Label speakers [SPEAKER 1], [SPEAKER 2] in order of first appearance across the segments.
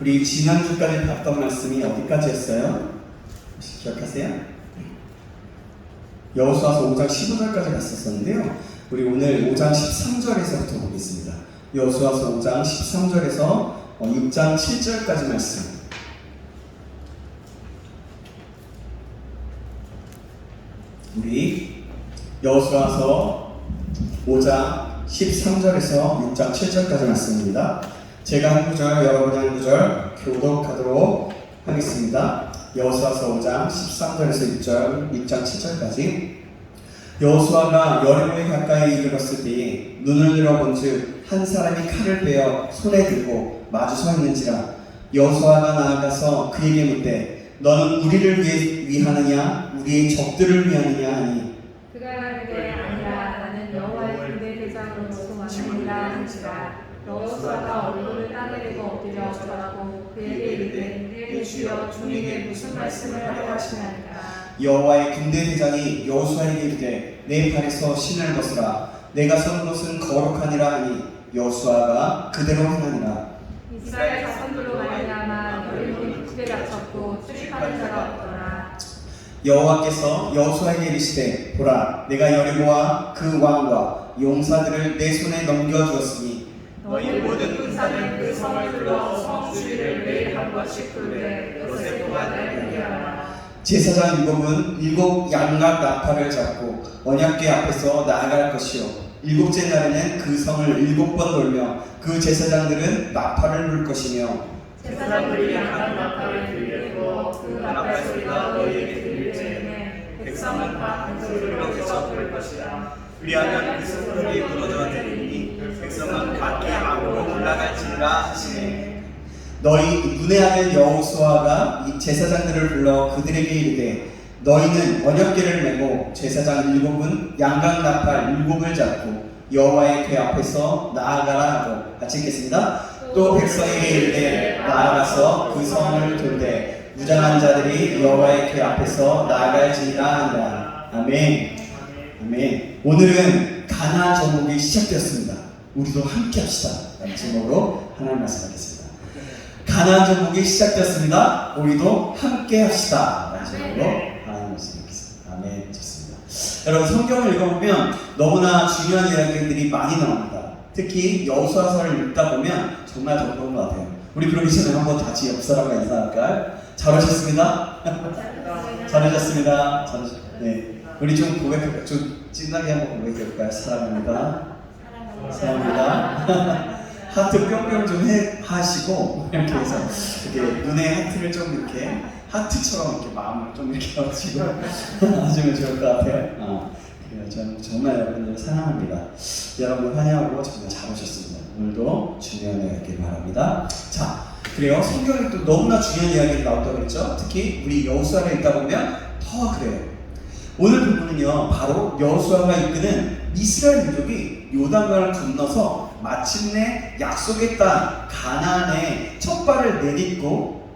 [SPEAKER 1] 우리 지난주까지 봤던 말씀이 어디까지였어요? 혹시 기억하세요? 여호수아서 5장 15절까지 갔었었는데요. 우리 오늘 5장 13절에서부터 보겠습니다. 여호수아서 5장 13절에서 6장 7절까지 말씀. 우리 여호수아서 5장 13절에서 6장 7절까지 말씀입니다. 제가 한 구절, 여러분이 한 구절 교독하도록 하겠습니다. 여호수아서 5장 13절에서 6장 7절까지. 여호수아가 여리고에 가까이 이르렀을 때에 눈을 들어본즉 한 사람이 칼을 빼어 손에 들고 마주 서 있는지라. 여호수아가 나아가서 그에게 묻되 너는 우리를 위하느냐 우리의 적들을 위하느냐 하니
[SPEAKER 2] 그가 이르되 아니라 나는 여호와의 군대 대장으로서 왔느니라 한지라. 여호수아가 얼굴을 땅에 대고 엎드려 절하고 그에게 이르되 내 주여 주님께 무슨 말씀을 하려 하시나이까.
[SPEAKER 1] 여호와의 군대 대장이 여호수아에게 이르되 내 발에서 신을 벗으라. 내가 선 곳은 거룩하니라 하니 여호수아가 그대로 행하니라.
[SPEAKER 2] 이스라엘 자손들로 말미암아 여리고는 크게 다쳤고 출입하는 자가 없더라.
[SPEAKER 1] 여호와께서 여호수아에게 이르시되 보라 내가 여리고와 그 왕과 용사들을 내 손에 넘겨주었으니
[SPEAKER 2] 너희 모든 군사는 그 성을 둘러 성 주위를 매일 한 번씩 돌되 그것에 보관을 피하라.
[SPEAKER 1] 제사장 일곱은 일곱 양각 나팔을 잡고 언약궤 앞에서 나아갈 것이요 일곱째 날에는 그 성을 7번 돌며 그 제사장들은 나팔을 불 것이며
[SPEAKER 2] 제사장들이 양각 나팔을 들리고 그 나팔 소리가 너희에게 들릴 때에 백성은 다 한 소리로 계속 부를 것이라.
[SPEAKER 3] 그리하면 그 성벽이 무너져 내리니 백성은 밖에 앞으로 올라갈지니라 하시네.
[SPEAKER 1] 너희 눈의 아들 여호수아가 이 제사장들을 불러 그들에게 이르되 너희는 언약궤를 메고 제사장 7은 양각 나팔 7을 잡고 여호와의 궤 앞에서 나아가라 하고 같이 읽겠습니다. 또 백성에게 이르되 나아가서 그 성을 돌되 무장한 자들이 여호와의 궤 앞에서 나아갈지니라 하니라. 아멘. 아멘. 오늘은 가나안 정복이 시작되었습니다. 우리도 함께 합시다. 라는 제목으로 하나님 말씀하겠습니다. 가나안 정복이 시작되었습니다. 우리도 함께 합시다. 라는 제목으로 하나님 말씀하겠습니다. 아멘. 좋습니다. 여러분 성경을 읽어보면 너무나 중요한 이야기들이 많이 나옵니다. 특히 여호수아서를 읽다 보면 정말 좋은 것 같아요. 우리 그러기 전에 한번 같이 옆 사람과 인사할까요? 잘 오셨습니다. 잘하셨습니다. 네, 우리 좀 좀 진하게 한번 고백해볼까요? 사랑합니다. 사랑합니다. 하트 뿅뿅 좀 하시고 이렇게 해서 이렇게 눈에 하트를 좀 이렇게 하트처럼 이렇게 마음을 좀 이렇게 하시고 하시면 좋을 것 같아요. 그래요. 저는 정말 여러분들 사랑합니다. 여러분 환영하고 정말 잘 오셨습니다. 오늘도 중요한 이야기 바랍니다. 자, 그래요. 성경에 또 너무나 중요한 이야기가 나온다고 그랬죠. 특히 우리 여호수아를 읽다 보면 더 그래요. 오늘 부분은요, 바로 여호수아가 이끄는 이스라엘 민족이 요단강을 건너서 마침내 약속의 땅 가나안에 첫 발을 내딛고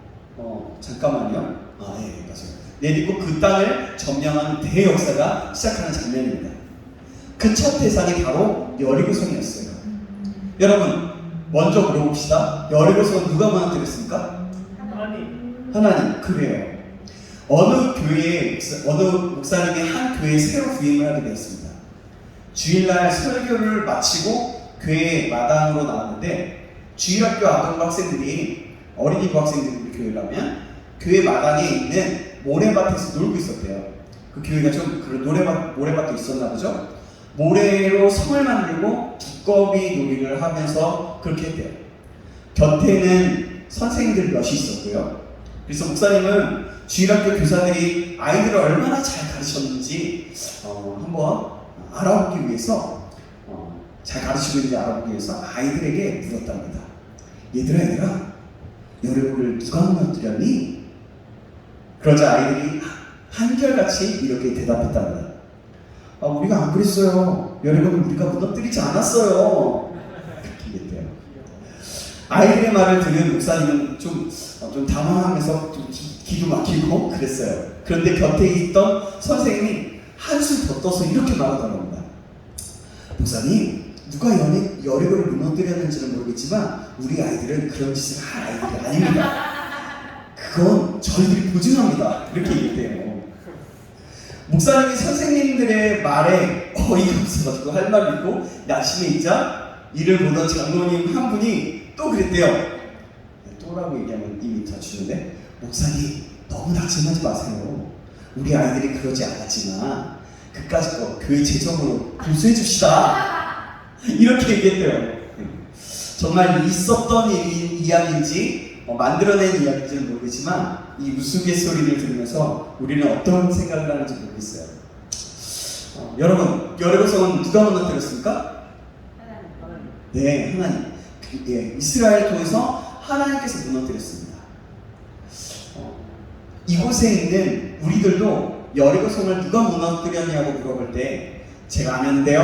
[SPEAKER 1] 잠깐만요. 네, 맞아요. 내딛고 그 땅을 점령하는 대역사가 시작하는 장면입니다. 그 첫 대상이 바로 여리고성이었어요. 여러분 먼저 물어봅시다. 여리고성은 누가 무너뜨렸습니까? 하나님. 그래요. 어느 목사님이 한 교회에 새로 부임을 하게 되었습니다. 주일날 설교를 마치고 교회 마당으로 나왔는데 주일학교 아동부 학생들이 어린이부 학생들이 교회라면 교회 마당에 있는 모래밭에서 놀고 있었대요. 그 교회가 좀 그런 모래밭도 있었나 보죠. 모래로 성을 만들고 두꺼비 놀이를 하면서 그렇게 했대요. 곁에는 선생님들 몇이 있었고요. 그래서 목사님은 주일학교 교사들이 아이들을 얼마나 잘 가르쳤는지 한번 알아보기 위해서 잘 가르치고 있는지 알아보기 위해서 아이들에게 물었답니다. 얘들아 여러분을 누가 무너뜨렸니? 그러자 아이들이 한결같이 이렇게 대답했답니다. 우리가 안 그랬어요. 여러분 우리가 무너뜨리지 않았어요. 그렇게 얘기했대요. 아이들의 말을 들은 목사님은 좀 당황하면서 좀 기도 막히고 그랬어요. 그런데 곁에 있던 선생님이 한숨 더 떠서 이렇게 말하더랍니다. 목사님, 누가 여리고를 무너뜨렸는지는 모르겠지만 우리 아이들은 그런 짓을 할 아이들이 아닙니다. 그건 저희들이 보증합니다. 이렇게 얘기해요. 목사님이 선생님들의 말에 어이가 없어가지고 할 말이 있고 야심에 있자 이를 보던 장로님 한 분이 또 그랬대요. 또라고 얘기하면 이미 다 주는데 목사님 너무 낙심하지 마세요. 우리 아이들이 그러지 않았지만 그까짓 거 교회 재정으로 보수해 줍시다. 이렇게 얘기했대요. 정말 있었던 이야기인지 만들어낸 이야기인지는 모르겠지만 이 우스갯소리를 들으면서 우리는 어떤 생각을 하는지 모르겠어요. 여러분, 여리고성은 누가 무너뜨렸습니까? 네, 하나님. 이스라엘 통해서 하나님께서 무너뜨렸습니다. 이곳에 있는 우리들도 여리고성을 누가 무너뜨렸냐고 물어볼 때 제가 아는데요?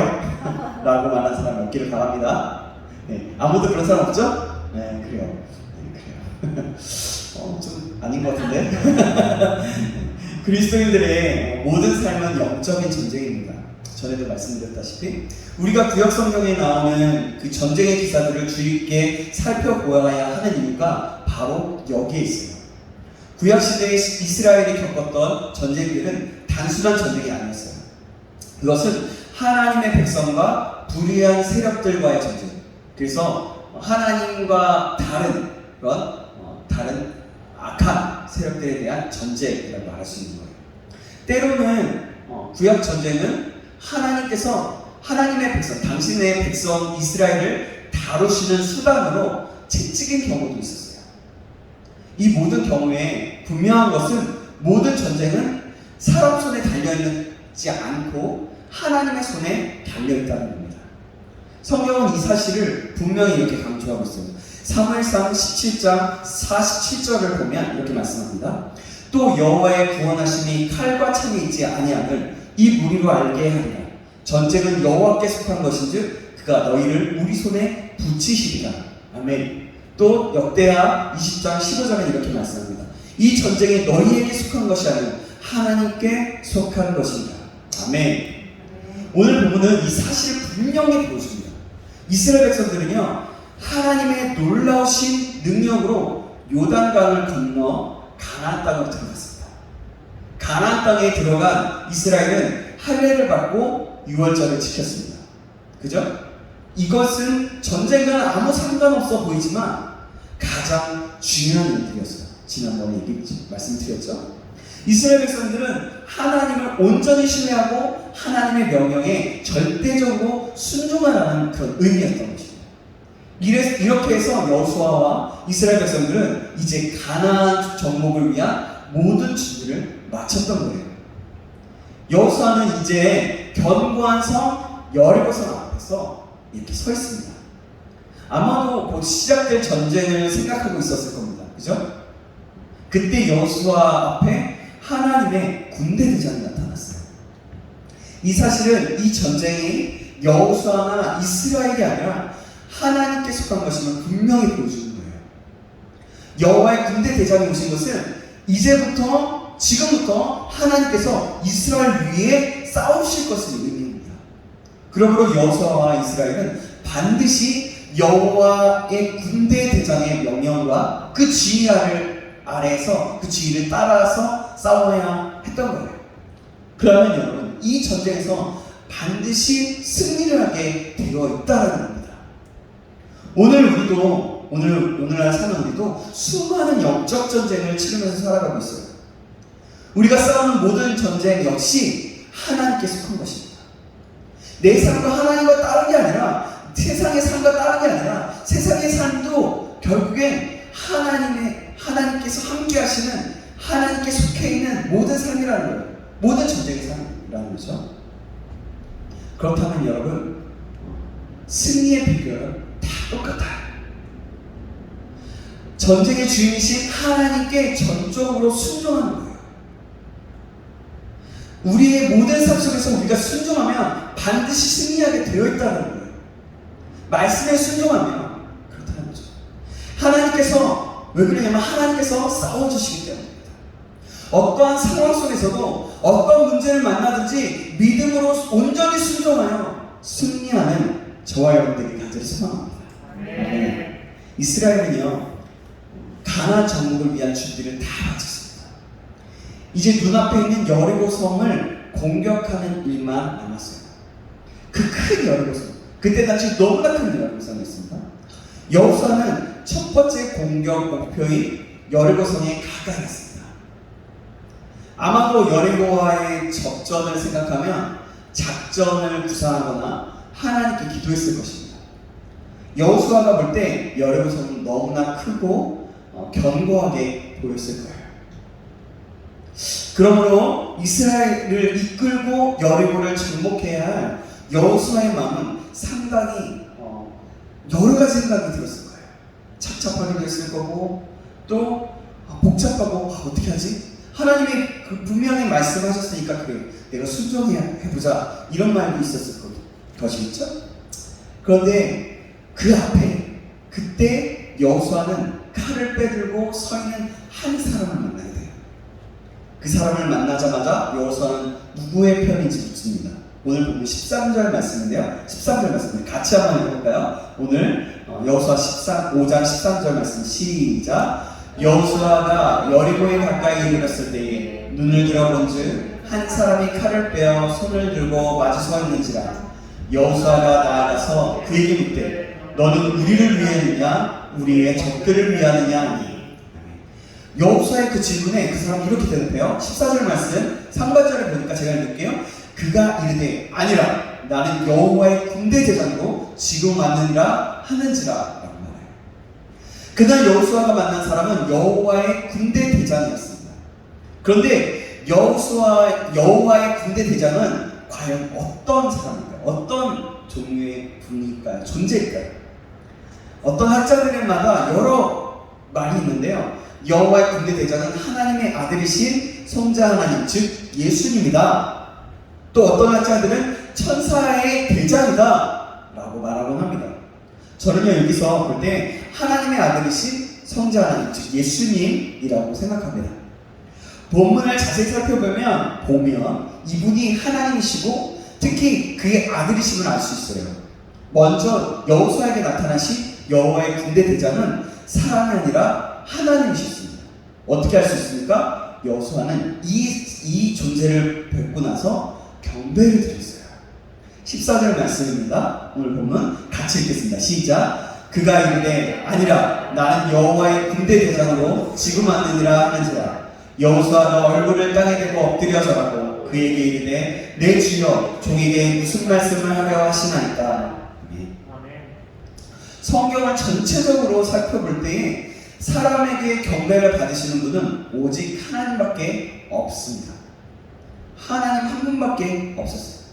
[SPEAKER 1] 라고 말하는 사람이 없기를 바랍니다. 네, 아무도 그런 사람 없죠? 네, 그래요. 좀 아닌 것 같은데. 그리스도인들의 모든 삶은 영적인 전쟁입니다. 전에도 말씀드렸다시피 우리가 구약 성경에 나오는 그 전쟁의 기사들을 주의 깊게 살펴보아야 하는 이유가 바로 여기에 있어요. 구약 시대에 이스라엘이 겪었던 전쟁들은 단순한 전쟁이 아니었어요. 그것은 하나님의 백성과 불의한 세력들과의 전쟁. 그래서 하나님과 다른 그런 다른 악한 세력들에 대한 전쟁이라고 말할 수 있는 거예요. 때로는 구약 전쟁은 하나님께서 하나님의 백성, 당신의 백성 이스라엘을 다루시는 수단으로 채찍인 경우도 있었어요. 이 모든 경우에 분명한 것은 모든 전쟁은 사람 손에 달려있지 않고 하나님의 손에 달려있다는 겁니다. 성경은 이 사실을 분명히 이렇게 강조하고 있어요. 사무엘상 17장 47절을 보면 이렇게 말씀합니다. 또 여호와의 구원하심이 칼과 창에 있지 아니함을 이 무리로 알게 하리라. 전쟁은 여호와께 속한 것인즉 그가 너희를 우리 손에 붙이시리라. 아멘. 또 역대하 20장 15절에 이렇게 말씀합니다. 이 전쟁이 너희에게 속한 것이 아니라 하나님께 속한 것이다. 아멘. 오늘 본문은 이 사실을 분명히 보여줍니다. 이스라엘 백성들은요 하나님의 놀라우신 능력으로 요단강을 건너 가나안 땅으로 들어갔습니다. 가나안 땅에 들어간 이스라엘은 할례를 받고 유월절을 지켰습니다. 그죠? 이것은 전쟁과는 아무 상관없어 보이지만 가장 중요한 일들이었어요. 지난번에 말씀드렸죠? 이스라엘 백성들은 하나님을 온전히 신뢰하고 하나님의 명령에 절대적으로 순종하라는 그런 의미였던 것입니다. 이렇게 해서 여호수아와 이스라엘 백성들은 이제 가나안 정복을 위한 모든 준비를 마쳤던 거예요. 여호수아는 이제 견고한 성 여리고성 앞에서 이렇게 서 있습니다. 아마도 곧 시작될 전쟁을 생각하고 있었을 겁니다. 그죠? 그때 여호수아 앞에 하나님의 군대 대장이 나타났어요. 이 사실은 이 전쟁이 여호수아나 이스라엘이 아니라 하나님께 속한 것임을 분명히 보여주는 거예요. 여호와의 군대 대장이 오신 것은 지금부터 하나님께서 이스라엘 위에 싸우실 것을 의미합니다. 그러므로 여호수아와 이스라엘은 반드시 여호와의 군대 대장의 명령과 그 지휘 아래에서 그 지휘를 따라서 싸워야 했던 거예요. 그러면 여러분 이 전쟁에서 반드시 승리를 하게 되어 있다는 겁니다. 오늘날 사는 우리도 수많은 영적 전쟁을 치르면서 살아가고 있어요. 우리가 싸우는 모든 전쟁 역시 하나님께 속한 것입니다. 내 삶과 하나님과 다른 게 아니라 세상의 삶과 다른 게 아니라 세상의 삶도 결국엔 하나님께서 함께 하시는 하나님께 속해 있는 모든 삶이라는 거예요. 모든 전쟁의 삶이라는 거죠. 그렇다면 여러분 승리의 비결은 다 똑같아요. 전쟁의 주인이신 하나님께 전적으로 순종하는 거예요. 우리의 모든 삶 속에서 우리가 순종하면 반드시 승리하게 되어 있다는 거예요. 말씀에 순종하면 그렇다는 거죠. 하나님께서 왜 그러냐면 하나님께서 싸워주시기 때문입니다. 어떠한 상황 속에서도 어떤 문제를 만나든지 믿음으로 온전히 순종하여 승리하는 저와 여러분들이 간절히 소망합니다. 네. 이스라엘은요, 가나안 정복을 위한 준비를 다 마쳤습니다. 이제 눈앞에 있는 여리고 성을 공격하는 일만 남았어요. 그 큰 여리고 성, 그때 당시 너무나 큰 여리고 성이었습니다. 여호수아는 첫 번째 공격 목표인 여리고 성에 가까이 갔습니다. 아마도 여리고와의 접전을 생각하면 작전을 구상하거나 하나님께 기도했을 것입니다. 여호수아가 볼 때 여리고 성은 너무나 크고 견고하게 보였을 거예요. 그러므로 이스라엘을 이끌고 여리고를 정복해야 할 여호수아의 마음은 상당히 여러 가지 생각이 들었을 거예요. 착잡하기도 했을 거고, 또 복잡하고 어떻게 하지? 하나님이 분명히 말씀하셨으니까 그래, 내가 순종해보자, 이런 말도 있었을 것이겠죠? 그런데 그 앞에 그때 여호수아는 칼을 빼들고 서 있는 한 사람을 만나야 돼요. 그 사람을 만나자마자 여호수아는 누구의 편인지 묻습니다. 오늘 보면 13절 말씀인데요. 13절 말씀 같이 한번 해볼까요? 오늘 여호수아 5장 13절 말씀 시작. 여호수아가 여리고에 가까이 이르렀을 때에 눈을 들어본즉 한 사람이 칼을 빼어 손을 들고 마주 서 있는지라. 여호수아가 나아가서 그에게 묻되 너는 우리를 위하느냐 우리의 적들을 위하느냐 하니. 여호수아의 그 질문에 그 사람이 이렇게 대답해요. 14절 말씀 상반절에 보니까 제가 읽을게요. 그가 이르되 아니라 나는 여호와의 군대 대장으로 지금 왔느니라 하는지라 라고 말해요. 그날 여호수아가 만난 사람은 여호와의 군대 대장이었습니다. 그런데 여호와의 군대 대장은 과연 어떤 사람일까요? 어떤 종류의 분일까요? 존재일까요? 어떤 학자들마다 여러 말이 있는데요. 여호와의 군대 대장은 하나님의 아들이신 성자 하나님, 즉 예수님이다. 또 어떤 학자들은 천사의 대장이다 라고 말하곤 합니다. 저는요, 여기서 볼 때 하나님의 아들이신 성자 하나님, 즉 예수님이라고 생각합니다. 본문을 자세히 살펴보면 이분이 하나님이시고 특히 그의 아들이심을 알 수 있어요. 먼저 여호수아에게 나타나신 여호와의 군대 대장은 사람이 아니라 하나님이셨습니다. 어떻게 알 수 있습니까? 여호수아는 이 존재를 뵙고 나서 경배를 드렸어요. 14절 말씀입니다. 오늘 보면 같이 읽겠습니다. 시작. 그가 이르되 아니라 나는 여호와의 군대 대장으로 지금 왔느니라 하는지라. 여호수아가 얼굴을 땅에 대고 엎드려 절하고 그에게 이르되 내 주여 종에게 무슨 말씀을 하려 하시나이까. 성경을 전체적으로 살펴볼 때에 사람에게 경배를 받으시는 분은 오직 하나님밖에 없습니다. 하나님 한 분밖에 없었어요.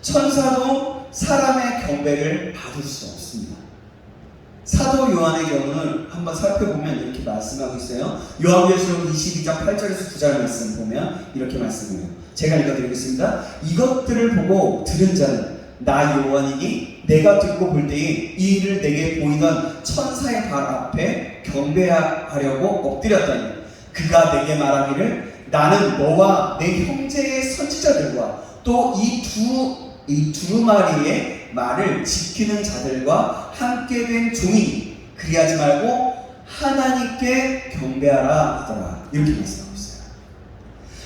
[SPEAKER 1] 천사도 사람의 경배를 받을 수 없습니다. 사도 요한의 경우는 한번 살펴보면 이렇게 말씀하고 있어요. 요한계시록 22장 8절에서 9절 말씀 보면 이렇게 말씀해요. 제가 읽어드리겠습니다. 이것들을 보고 들은 자는 나 요한이니 내가 듣고 볼 때에 이 일을 내게 보이던 천사의 발 앞에 경배하려고 엎드렸다니 그가 내게 말하기를 나는 너와 내 형제의 선지자들과 또 이 두루마리의 말을 지키는 자들과 함께 된 종이니 그리하지 말고 하나님께 경배하라 하더라. 이렇게 말씀하고 있어요.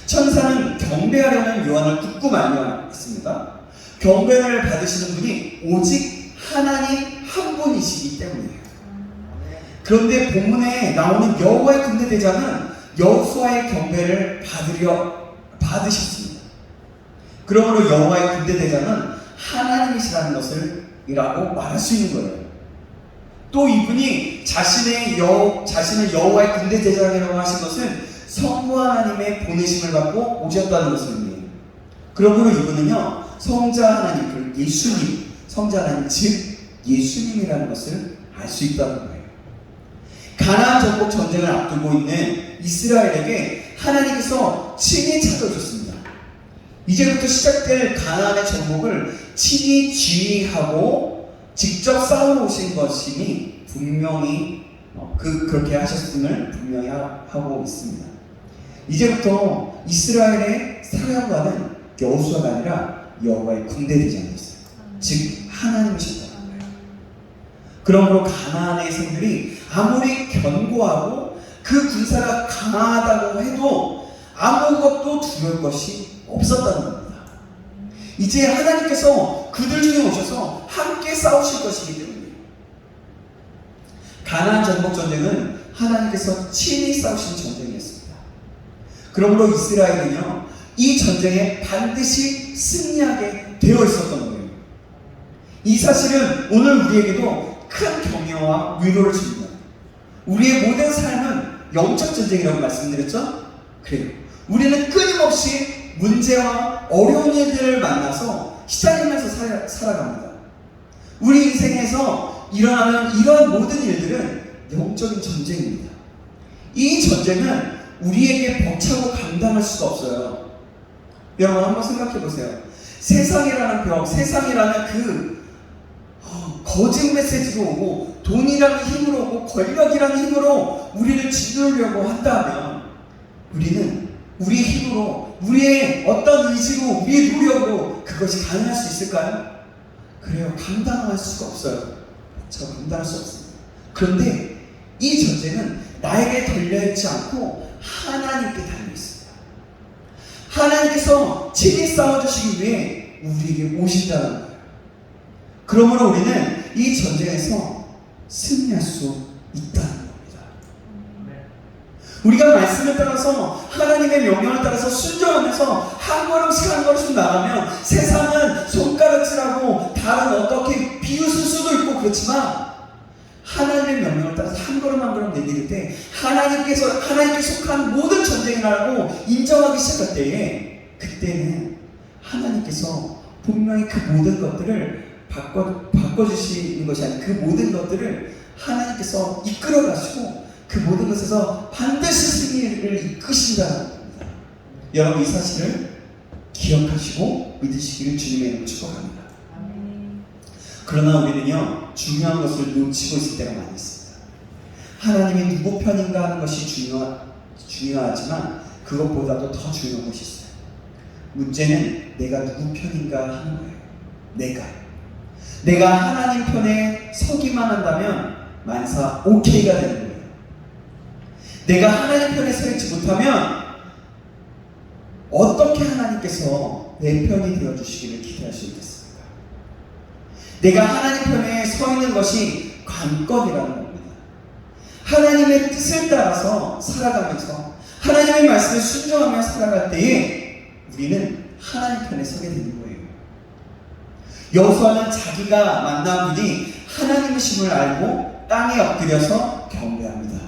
[SPEAKER 1] 천사는 경배하려는 요한을 듣고 말미암았습니다. 경배를 받으시는 분이 오직 하나님 한 분이시기 때문이에요. 그런데 본문에 나오는 여호와의 군대 대장은 여호수아의 경배를 받으셨습니다. 그러므로 여호와의 군대 대장은 하나님이시라는 것을 이라고 말할 수 있는 거예요. 또 이분이 자신을 여호와의 군대 대장이라고 하신 것은 성부 하나님의 보내심을 받고 오셨다는 것을 의미해요. 그러므로 이분은요 성자 하나님, 예수님, 성자 하나님 즉 예수님이라는 것을 알 수 있다는 거예요. 가나안 정복 전쟁을 앞두고 있는 이스라엘에게 하나님께서 친히 찾아주셨습니다. 이제부터 시작될 가나안의 정복을 친히 지휘하고 직접 싸우러 오신 것이니 분명히 그렇게 하셨음을 분명히 하고 있습니다. 이제부터 이스라엘의 사령관은 여호수아가 아니라 여호와의 군대 대장이었어요. 즉 하나님이셨다. 그러므로 가나안의 성들이 아무리 견고하고 그 군사가 강하다고 해도 아무것도 두려울 것이 없었다는 겁니다. 이제 하나님께서 그들 중에 오셔서 함께 싸우실 것이기 때문에 가나안 정복 전쟁은 하나님께서 친히 싸우신 전쟁이었습니다. 그러므로 이스라엘은요, 이 전쟁에 반드시 승리하게 되어 있었던 거예요. 이 사실은 오늘 우리에게도 큰 격려와 위로를 줍니다. 우리의 모든 삶은 영적 전쟁이라고 말씀드렸죠? 그래요. 우리는 끊임없이 문제와 어려운 일들을 만나서 시달리면서 살아갑니다. 우리 인생에서 일어나는 이런 모든 일들은 영적인 전쟁입니다. 이 전쟁은 우리에게 벅차고 감당할 수가 없어요. 여러분 한번 생각해 보세요. 세상이라는 벽, 세상이라는 그 거짓 메시지로 오고 돈이라는 힘으로 오고 권력이라는 힘으로 우리를 짓누르려고 한다면 우리는 우리의 힘으로, 우리의 어떤 의지로, 우리의 노력으로 그것이 가능할 수 있을까요? 그래요. 감당할 수가 없어요. 저 감당할 수 없습니다. 그런데 이 전쟁은 나에게 달려있지 않고 하나님께 달려있습니다. 하나님께서 친히 싸워주시기 위해 우리에게 오신다는 거예요. 그러므로 우리는 이 전쟁에서 승리할 수 있다는 겁니다. 우리가 말씀을 따라서 하나님의 명령을 따라서 순종하면서 한 걸음씩 한 걸음씩 나가면 세상은 손가락질하고 다른 어떻게 비웃을 수도 있고 그렇지만 하나님의 명령을 따라서 한 걸음 한 걸음 내디딜 때 하나님께 속한 모든 전쟁이라고 인정하기 시작할 때에 그때는 하나님께서 분명히 그 모든 것들을 바꿔주시는 것이 아니라 그 모든 것들을 하나님께서 이끌어 가시고 그 모든 것에서 반드시 승리를 이끄신다는 겁니다. 여러분 이 사실을 기억하시고 믿으시기를 주님의 이름으로 축복합니다. 그러나 우리는요 중요한 것을 놓치고 있을 때가 많이 있습니다. 하나님이 누구 편인가 하는 것이 중요하지만 그것보다도 더 중요한 것이 있어요. 문제는 내가 누구 편인가 하는 거예요. 내가 하나님 편에 서기만 한다면 만사 오케이가 되는 거예요. 내가 하나님 편에 서 있지 못하면 어떻게 하나님께서 내 편이 되어주시기를 기대할 수 있겠습니까? 내가 하나님 편에 서 있는 것이 관건이라는 겁니다. 하나님의 뜻을 따라서 살아가면서 하나님의 말씀을 순종하며 살아갈 때에 우리는 하나님 편에 서게 되는 거예요. 여호수아는 자기가 만난 분이 하나님이심을 알고 땅에 엎드려서 경배합니다.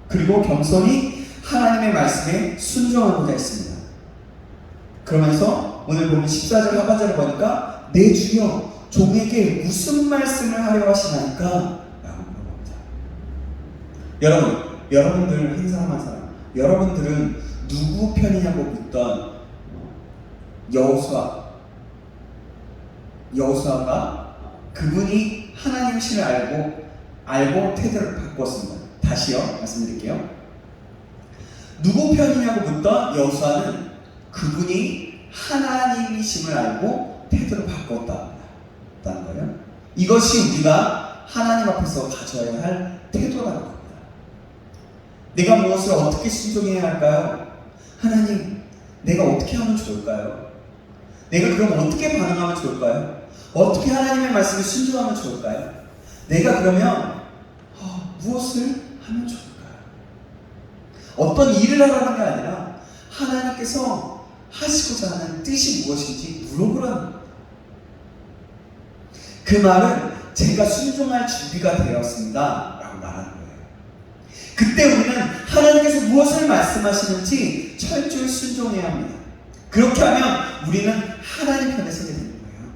[SPEAKER 1] 그리고 겸손히 하나님의 말씀에 순종하고자 했습니다. 그러면서 오늘 보면 14절 하반절을 보니까 내 주여 종에게 무슨 말씀을 하려 하시나이까? 라고 물어봅니다. 여러분들 한 사람 한 사람 여러분들은 누구 편이냐고 묻던 여호수아가 그분이 하나님이심을 알고 태도를 바꿨습니다. 다시요 말씀드릴게요. 누구 편이냐고 묻던 여호수아는 그분이 하나님이심을 알고 태도를 바꿨다는 거예요. 이것이 우리가 하나님 앞에서 가져야 할 태도라는 겁니다. 내가 무엇을 어떻게 순종해야 할까요? 하나님, 내가 어떻게 하면 좋을까요? 내가 그럼 어떻게 반응하면 좋을까요? 어떻게 하나님의 말씀을 순종하면 좋을까요? 내가 그러면 무엇을 하면 좋을까요? 어떤 일을 하라는 게 아니라 하나님께서 하시고자 하는 뜻이 무엇인지 물어보라는 겁니다. 그 말은 제가 순종할 준비가 되었습니다 라고 말하는 거예요. 그때 우리는 하나님께서 무엇을 말씀하시는지 철저히 순종해야 합니다. 그렇게 하면 우리는 하나님 편에 서게 되는 거예요.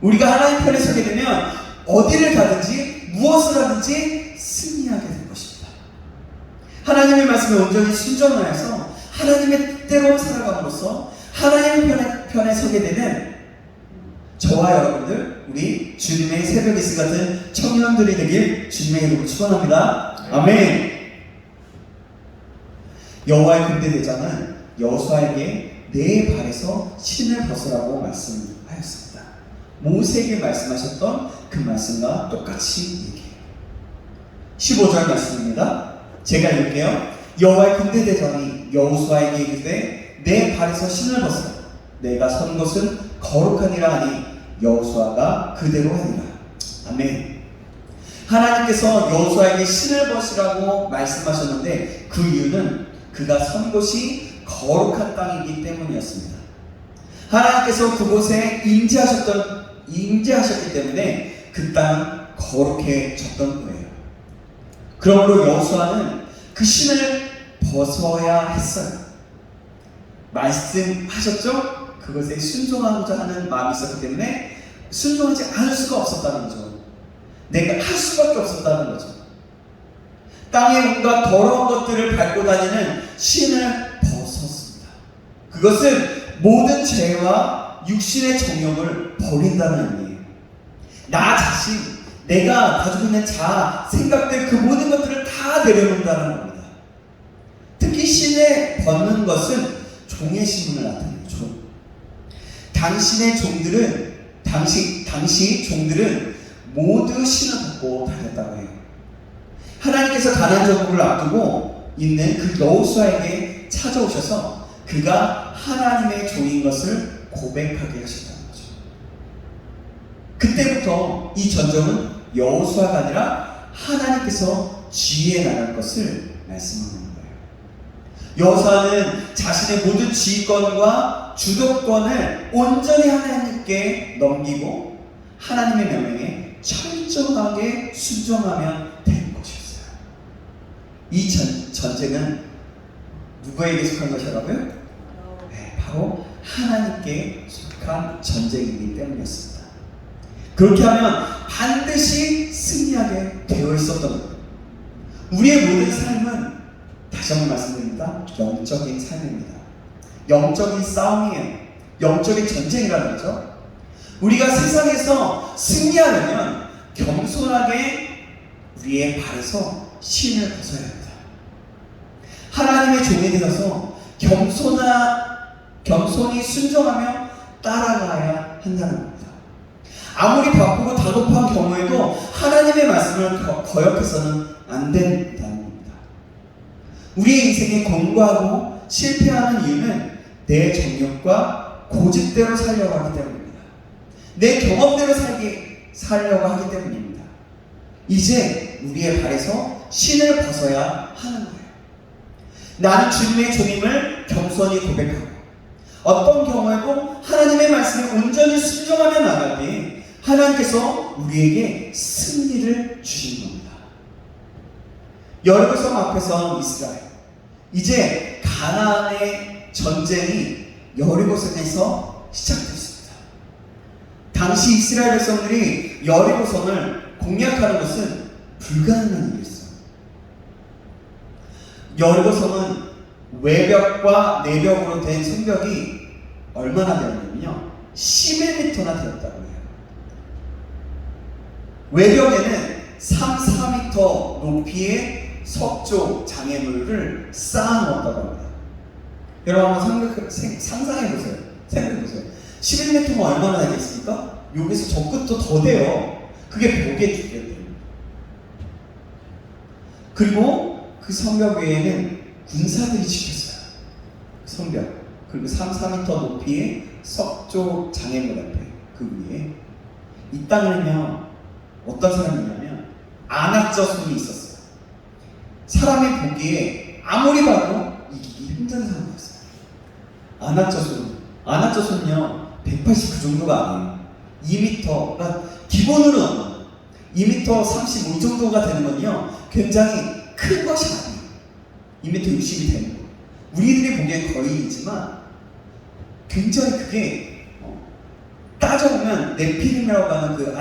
[SPEAKER 1] 우리가 하나님 편에 서게 되면 어디를 가든지 무엇을 하든지 승리하게 될 것입니다. 하나님의 말씀에 온전히 순종하여서 하나님의 뜻대로 살아감으로써 하나님의 편에 서게 되는 저와 여러분들, 우리 주님의 새벽 이슬 같은 청년들이 되길 주님의 이름으로 축원합니다. 아멘. 여호와의 군대 대장은 여호수아에게 내 발에서 신을 벗으라고 말씀하였습니다. 모세에게 말씀하셨던 그 말씀과 똑같이 얘기해요. 15절 말씀입니다. 제가 읽을게요. 여호와의 군대 대장이 여호수아에게 이르되 내 발에서 신을 벗으라. 내가 선 곳은 거룩하니라 하니 여호수아가 그대로 하니라. 아멘. 하나님께서 여호수아에게 신을 벗으라고 말씀하셨는데 그 이유는 그가 선 곳이 거룩한 땅이기 때문이었습니다. 하나님께서 그곳에 임재하셨기 때문에 그 땅은 거룩해졌던 거예요. 그러므로 여호수아는 그 신을 벗어야 했어요. 말씀하셨죠? 그것에 순종하고자 하는 마음이 있었기 때문에 순종하지 않을 수가 없었다는 거죠. 내가 할 수밖에 없었다는 거죠. 땅에 온갖 더러운 것들을 밟고 다니는 신을 벗었습니다. 그것은 모든 죄와 육신의 정욕을 버린다는 의미예요. 나 자신, 내가 가지고 있는 자아, 생각들 그 모든 것들을 다 내려놓는다는 겁니다. 특히 신을 벗는 것은 종의 신분을 나타내요. 종. 당시 종들은 모두 신을 벗고 다녔다고 해요. 하나님께서 가나안 정복을 앞두고 있는 그 여호수아에게 찾아오셔서 그가 하나님의 종인 것을 고백하게 하셨다는 거죠. 그때부터 이 전쟁은 여호수아가 아니라 하나님께서 지휘해 나갈 것을 말씀하는 거예요. 여호수아는 자신의 모든 지휘권과 주도권을 온전히 하나님께 넘기고 하나님의 명령에 철저하게 순종하면 되는 것이었어요. 이 전쟁은 누구에게 속한 것이라고요? 네, 바로 하나님께 속한 전쟁이기 때문이었습니다. 그렇게 하면 반드시 승리하게 되어 있었던 거예요. 우리의 모든 삶은 다시 한번 말씀드립니다. 영적인 삶입니다. 영적인 싸움이에요. 영적인 전쟁이라는 거죠. 우리가 세상에서 승리하려면 겸손하게 우리의 발에서 신을 벗어야 합니다. 하나님의 종이 되어서 겸손히 순종하며 따라가야 한다는 겁니다. 아무리 바쁘고 다급한 경우에도 하나님의 말씀을 거역해서는 안 된다는 겁니다. 우리의 인생에 공고하고 실패하는 이유는 내 정욕과 고집대로 살려고 하기 때문입니다. 내 경험대로 살려고 하기 때문입니다. 이제 우리의 발에서 신을 벗어야 하는 거예요. 나는 주님의 종임을 겸손히 고백하고 어떤 경우에도 하나님의 말씀에 온전히 순종하며 나갈 때 하나님께서 우리에게 승리를 주신 겁니다. 여리고성 앞에 선 이스라엘, 이제 가나안의 전쟁이 여리고성에서 시작됐습니다. 당시 이스라엘 백성들이 여리고성을 공략하는 것은 불가능한 일이었어요. 여리고성은 외벽과 내벽으로 된 성벽이 얼마나 되었냐면요, 11m나 되었다고 해요. 외벽에는 3-4m 높이의 석조 장애물을 쌓아놓았다고 합니다. 여러분 한번 상상해보세요. 생각해보세요. 11m면 얼마나 되겠습니까? 여기서 저 끝도 더 돼요. 그게 벽에 두개 돼요. 그리고 그 성벽 위에는 군사들이 지켰어요. 그 성벽. 그리고 3-4m 높이의 석조 장애물 앞에 그 위에 이 땅을요, 어떤 사람이냐면 안악저손이 있었어요. 사람이 보기에 아무리 봐도 이기기 힘든 사람이었어요. 안악저손은요 180 그 정도가 아니에요. 2m가 기본으로 넘어요. 2m 35 이 정도가 되는 건요 굉장히 큰 것이 아니에요. 2m 60이 되는 거. 우리들이 보기엔 거의이지만 굉장히 그게 따져보면 네피림이라고 하는 그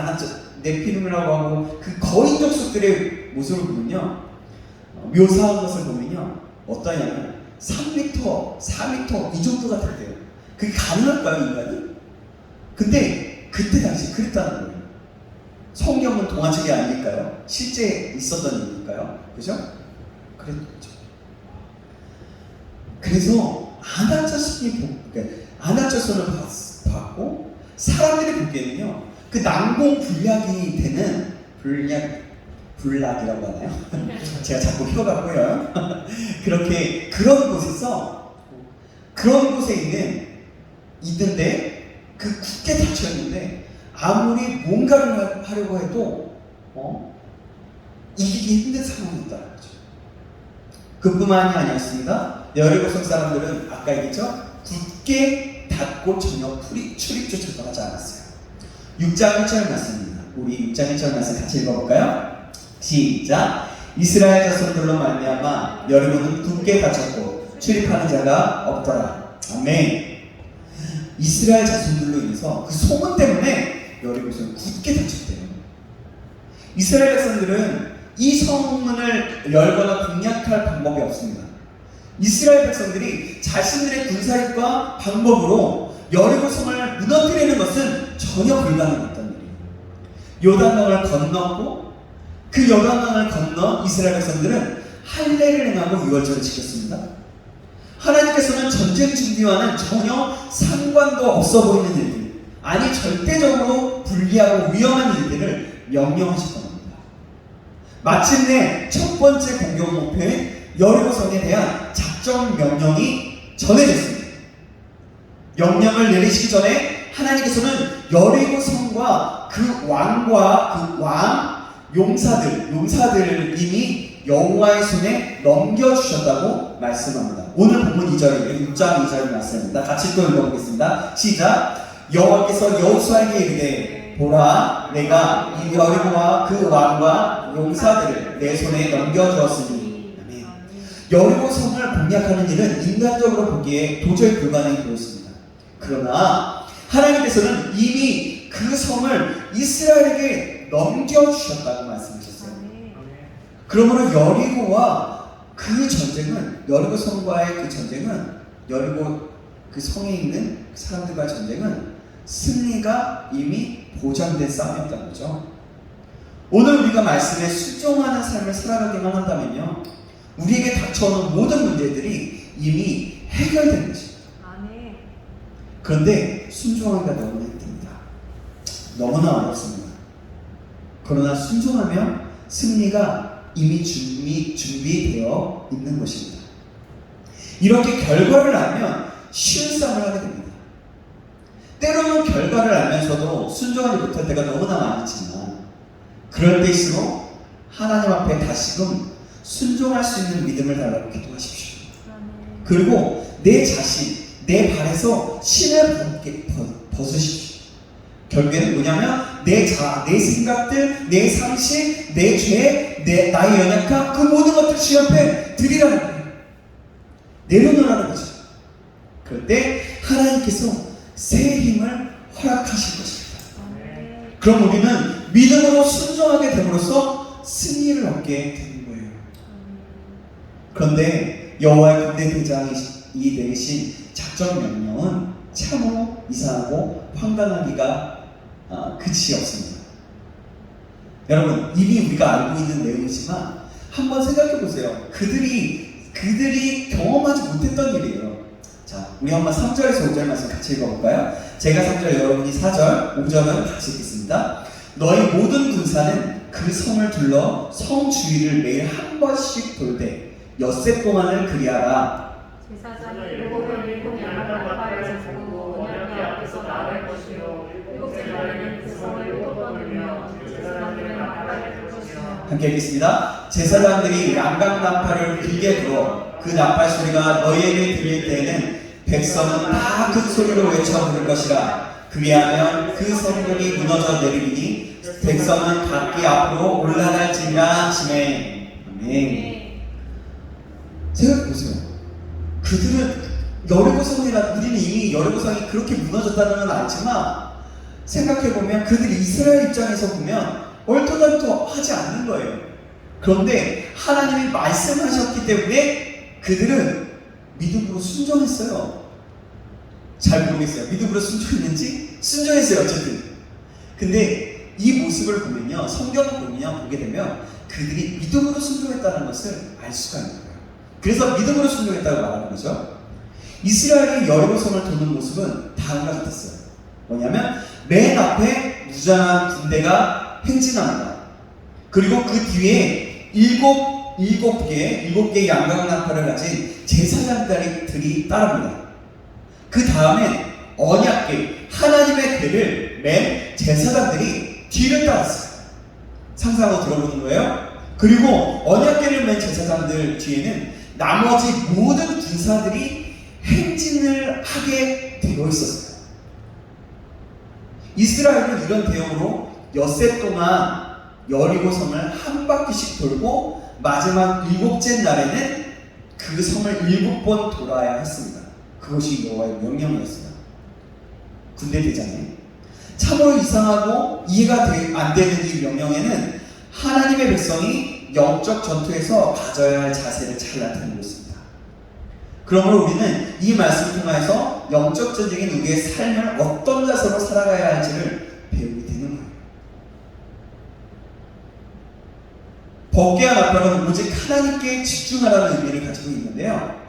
[SPEAKER 1] 네피림이라고 하고 그 거인 족속들의 모습을 보면요, 묘사한 것을 보면요 어떠냐면 3m, 4m 이 정도가 된대요. 그게 가능할까요, 인간이? 근데 그때 당시 그랬다는 거예요. 성경은 동화책이 아닐까요? 실제 있었던 일일까요? 그죠? 그랬죠. 그래서 안악자손을 받고 사람들이 보기에는요 그 그 난공불락이 되는 불락이라고 하나요? 제가 자꾸 혀가 꼬여요. 그렇게 그런 곳에 있는데 그 굳게 닫혀 있는데 아무리 뭔가를 하려고 해도 이기기 힘든 상황이었다는 거죠. 그뿐만이 아니었습니다. 여리고성 사람들은 아까 얘기했죠? 굳게 닫고 전혀 출입조차도 하지 않았어요. 6장 1절 말씀입니다. 우리 6장 1절 말씀 같이 읽어볼까요? 시작. 이스라엘 자손들로 말미암아 여리고는 굳게 닫혔고 출입하는 자가 없더라. 아멘. 이스라엘 자손들로 인해서 그 소문 때문에 여리고성이 굳게 닫혔대요. 이스라엘 백성들은 이 성문을 열거나 공략할 방법이 없습니다. 이스라엘 백성들이 자신들의 군사력과 방법으로 여리고성을 무너뜨리는 것은 전혀 불가능했던 일이에요. 요단강을 건넜고 그 요단강을 건너 이스라엘 백성들은 할례를 행하고 유월절을 지켰습니다. 하나님께서는 전쟁 준비와는 전혀 상관도 없어 보이는 일들, 아니 절대적으로 불리하고 위험한 일들을 명령하셨던 겁니다. 마침내 첫 번째 공격 목표인 여리고성에 대한 작전 명령이 전해졌습니다. 명령을 내리시기 전에 하나님께서는 여리고성과 그 왕과 용사들 이미 여호와의 손에 넘겨주셨다고 말씀합니다. 오늘 본문 2절이에요. 6장 2절 말씀입니다. 같이 또 읽어보겠습니다. 시작. 여호와께서 여호수아에게 이르되 보라, 내가 이 여리고와 그 왕과 용사들을 내 손에 넘겨주었으니. 아멘. 여리고성을 공략하는 일은 인간적으로 보기에 도저히 불가능해 보였습니다. 그러나 하나님께서는 이미 그 성을 이스라엘에게 넘겨주셨다고 말씀하셨어요. 그러므로 여리고와 그 전쟁은, 여리고성과의 그 전쟁은, 여리고 그 성에 있는 사람들과의 전쟁은 승리가 이미 보장된 싸움이었다는 거죠. 오늘 우리가 말씀에 순종하는 삶을 살아가기만 한다면요, 우리에게 닥쳐오는 모든 문제들이 이미 해결된 것입니다. 그런데 순종하기가 너무나 힘듭니다. 너무나 어렵습니다. 그러나 순종하면 승리가 이미 준비되어 있는 것입니다. 이렇게 결과를 알면 쉬운 싸움을 하게 됩니다. 때로는 결과를 알면서도 순종하지 못할 때가 너무나 많지만, 그럴 때일수록 하나님 앞에 다시금 순종할 수 있는 믿음을 달라고 기도하십시오. 그리고 내 자신, 내 발에서 신을 벗으십시오. 결국에는 뭐냐면 내 생각들, 내 상식, 내 죄, 나의 연약함, 그 모든 것들 주 앞에 드리라는 거예요. 내려놓으라는 거죠. 그럴 때 하나님께서 새 힘을 허락하실 것입니다. 그럼 우리는 믿음으로 순종하게 됨으로써 승리를 얻게 되는 거예요. 그런데 여호와의 군대 대장이 내리신 작전 명령은 참으로 이상하고 황당하기가 끝이 없습니다. 여러분, 이미 우리가 알고 있는 내용이지만 한번 생각해 보세요. 그들이 경험하지 못했던 일이에요. 자, 우리 한번 3절에서 5절 말씀 같이 읽어볼까요? 제가 3절, 여러분이 4절, 5절은 같이 읽겠습니다. 너희 모든 군사는 그 성을 둘러 성 주위를 매일 한 번씩 돌되 엿새 동안을 그리하라.
[SPEAKER 2] 제사장이 일곱 양을 잡고 언약궤 앞에서 나갈 것이요 일곱째 날에는 그 성을 7번 돌며 제사장들은 나팔을 불 것이요.
[SPEAKER 1] 함께 읽겠습니다. 제사장들이 양각 나팔을 길게 불어 그 나팔 소리가 너희에게 들릴 때에는 백성은 다 큰 소리로 외쳐 부를 것이라. 그리하면 그 성벽이 무너져 내리니 백성은 각기 앞으로 올라갈지니라 하시매. 아멘. 생각해보세요. 그들은 여리고성이라, 우리는 이미 여리고성이 그렇게 무너졌다는 건 알지만 생각해보면 그들이 이스라엘 입장에서 보면 얼토당토하지 않는 거예요. 그런데 하나님이 말씀하셨기 때문에 그들은 믿음으로 순종했어요. 잘 모르겠어요. 믿음으로 순종했는지? 순종했어요, 어쨌든. 근데 이 모습을 보면요, 성경을 보게 되면 그들이 믿음으로 순종했다는 것을 알 수가 있는 거예요. 그래서 믿음으로 순종했다고 말하는 거죠. 이스라엘이 여리고성을 도는 모습은 다음과 같았어요. 뭐냐면 맨 앞에 무장한 군대가 행진합니다. 그리고 그 뒤에 일곱 개의 양각나팔을 가진 제사장들이 따릅니다. 그 다음에 언약궤, 하나님의 궤를 맨 제사장들이 뒤를 따랐어요. 상상하고 들어보는 거예요. 그리고 언약궤를 맨 제사장들 뒤에는 나머지 모든 군사들이 행진을 하게 되어 있었어요. 이스라엘은 이런 대우로 엿새 동안 여리고성을 한 바퀴씩 돌고 마지막 7째 날에는 그 성을 7번 돌아야 했습니다. 그것이 여호와의 명령이었어요. 군대 대장에 참으로 이상하고 이해가 안 되는 이 명령에는 하나님의 백성이 영적 전투에서 가져야 할 자세를 잘 나타내고 있습니다. 그러므로 우리는 이 말씀을 통해서 영적 전쟁인 우리의 삶을 어떤 자세로 살아가야 할지를 배우게 되는 거예요. 법궤와 나팔은 오직 하나님께 집중하라는 의미를 가지고 있는데요.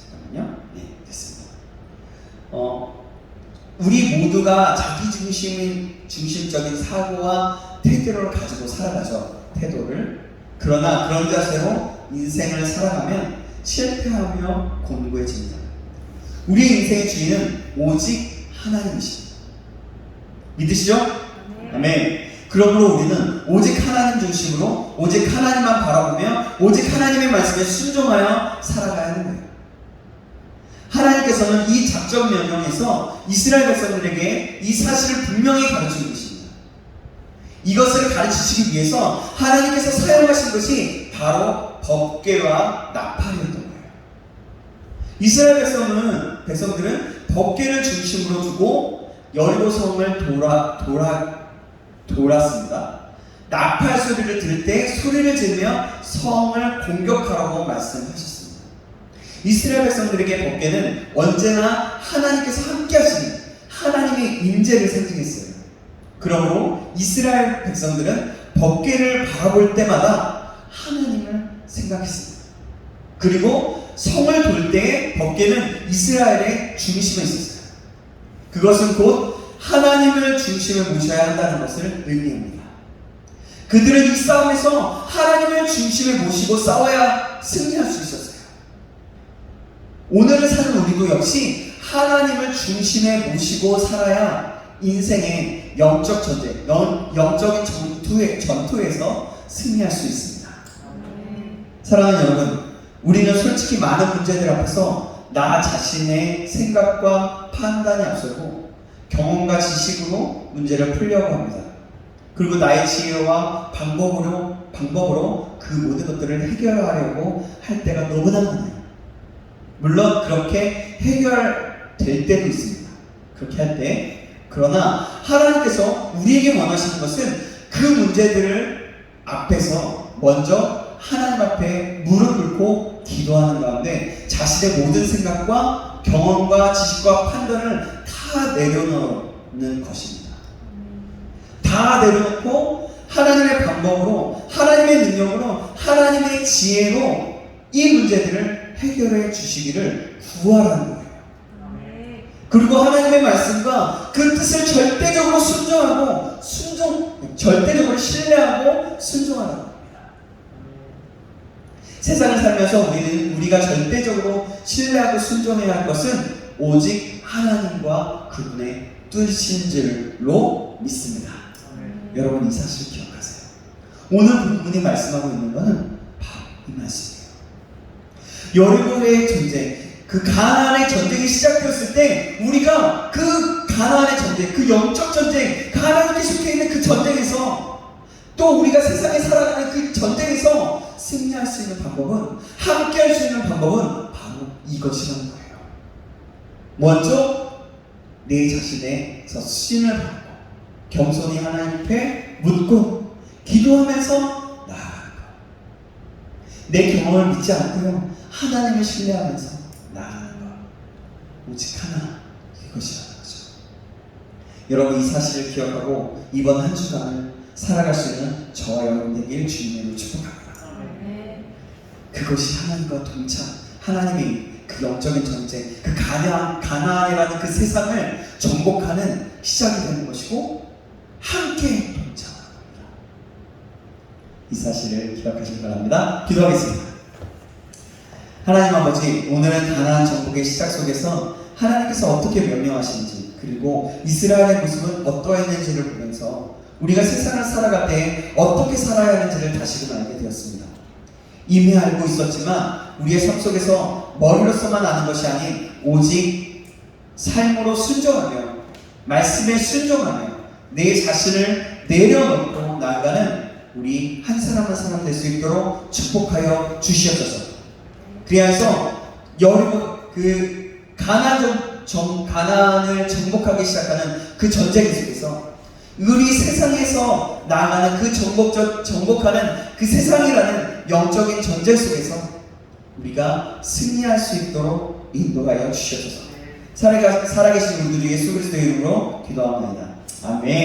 [SPEAKER 1] 잠깐만요. 네, 됐습니다. 우리 모두가 자기 중심적인 사고와 태도를 가지고 살아가죠. 그러나 그런 자세로 인생을 살아가면 실패하며 곤고해집니다. 우리의 인생의 주인은 오직 하나님이십니다. 믿으시죠? 아멘. 그러므로 우리는 오직 하나님 중심으로 오직 하나님만 바라보며 오직 하나님의 말씀에 순종하여 살아가야 하는 거예요. 하나님께서는 이 작전 명령에서 이스라엘 백성들에게 이 사실을 분명히 가르치고 계십니다. 이것을 가르치시기 위해서 하나님께서 사용하신 것이 바로 법궤와 나팔이었던 거예요. 이스라엘 백성들은 법궤를 중심으로 두고 여리고성을 돌았습니다. 나팔 소리를 들을 때 소리를 지르며 성을 공격하라고 말씀하셨습니다. 이스라엘 백성들에게 법궤는 언제나 하나님께서 함께 하시는 하나님의 임재를 상징했어요. 그러므로 이스라엘 백성들은 법궤를 바라볼 때마다 하나님을 생각했습니다. 그리고 성을 돌 때에 법궤는 이스라엘의 중심에 있었어요. 그것은 곧 하나님을 중심에 모셔야 한다는 것을 의미합니다. 그들은 이 싸움에서 하나님을 중심에 모시고 싸워야 승리할 수 있었어요. 오늘을 사는 우리도 역시 하나님을 중심에 모시고 살아야 인생의 영적 전쟁, 영적인 전투에서 승리할 수 있습니다. 사랑하는 여러분, 우리는 솔직히 많은 문제들 앞에서 나 자신의 생각과 판단이 앞서고 경험과 지식으로 문제를 풀려고 합니다. 그리고 나의 지혜와 방법으로 그 모든 것들을 해결하려고 할 때가 너무나 많아요. 물론 그렇게 해결될 때도 있습니다. 그렇게 할 때. 그러나 하나님께서 우리에게 원하시는 것은 그 문제들을 앞에서 먼저 하나님 앞에 무릎 꿇고 기도하는 가운데 자신의 모든 생각과 경험과 지식과 판단을 다 내려놓는 것입니다. 다 내려놓고 하나님의 방법으로, 하나님의 능력으로, 하나님의 지혜로 이 문제들을 해결해 주시기를 구하라는 거예요. 그리고 하나님의 말씀과 그 뜻을 절대적으로 절대적으로 신뢰하고 순종하라는 겁니다. 세상을 살면서 우리가 절대적으로 신뢰하고 순종해야 할 것은 오직 하나님과 그분의 뜻인 줄로 믿습니다. 여러분 이 사실을 기억하세요. 오늘 본문이 말씀하고 있는 것은 바로 이 말씀이에요. 여리고의 전쟁, 그 가나안의 전쟁이 시작되었을 때 우리가 그 가나안의 전쟁, 그 영적 전쟁, 하나님께 속해 있는 그 전쟁에서 또 우리가 세상에 살아가는 그 전쟁에서 승리할 수 있는 방법은, 함께 할 수 있는 방법은 바로 이것이라는 거예요. 먼저 내 자신에서 수신을 받고 겸손히 하나님 앞에 묻고 기도하면서 나아가는 것. 내 경험을 믿지 않고요, 하나님을 신뢰하면서 나아가는 것. 오직 하나, 이것이라는 거죠. 여러분 이 사실을 기억하고 이번 한 주간을 살아갈 수 있는 저와 여러분 되길 주님으로 축복합니다. 그것이 하나님과 동참, 하나님의 그 영적인 전쟁, 그 가나안이라는 그 세상을 정복하는 시작이 되는 것이고, 함께 동참합니다. 이 사실을 기억하시기 바랍니다. 기도하겠습니다. 하나님 아버지, 오늘은 가나안 정복의 시작 속에서 하나님께서 어떻게 명령하시는지, 그리고 이스라엘의 모습은 어떠했는지를 보면서 우리가 세상을 살아갈 때 어떻게 살아야 하는지를 다시금 알게 되었습니다. 이미 알고 있었지만 우리의 삶 속에서 머리로서만 아는 것이 아닌 오직 삶으로 순종하며 말씀에 순종하며 내 자신을 내려놓고 나아가는 우리 한 사람 한 사람 될 수 있도록 축복하여 주시옵소서. 그리하여서 여리고 가나안을 정복하기 시작하는 그 전쟁 속에서 우리 세상에서 나아가는 그 정복하는 그 세상이라는 영적인 전쟁 속에서 우리가 승리할 수 있도록 인도하여 주시옵소서. 살아계신 우리 예수 그리스도의 이름으로 기도합니다. 아멘.